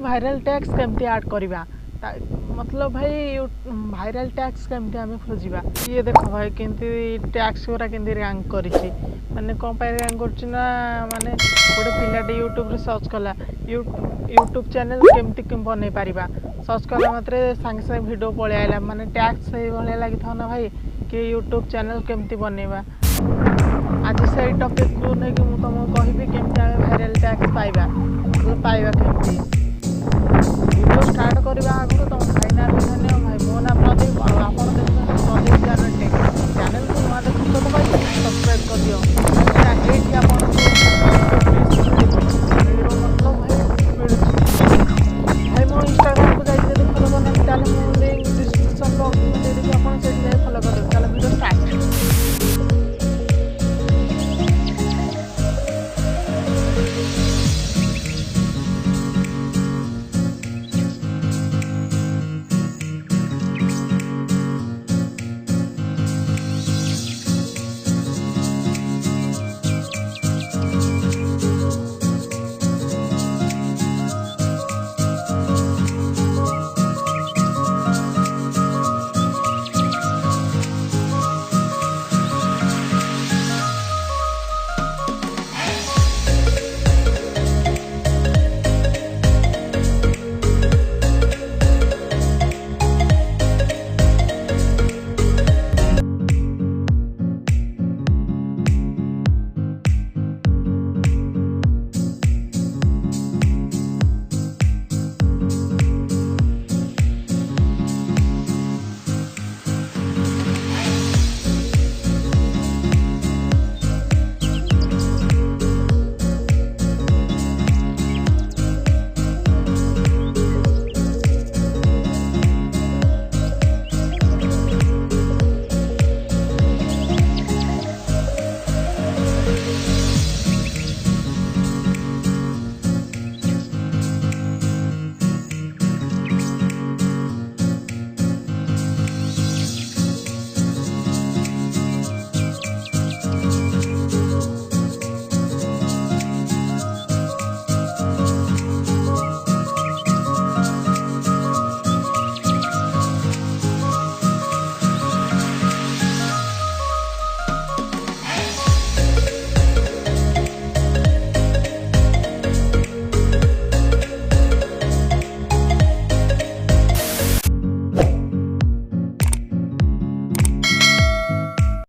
Viral tax केमती add करवा मतलब भाई भाइराल टैक्स केमती आम खोजा ये देख भाई केमती टैक्स गुरा केमती रैंक कर माने कौन रैंक कर माने गोटे पिलाटे यूट्यूब सर्च कला यूट्यूब चैनल केमती बनई पार सर्च कला मात्रे सांगे सांगे वीडियो पलि आइला माने टैक्स से भाई लगी था ना भाई कि यूट्यूब चैनल केमती बनइबा। आज से टॉपिक को नहीं कि तुमको कहबी केमती आम भाइराल टैक्स पाइबा केमती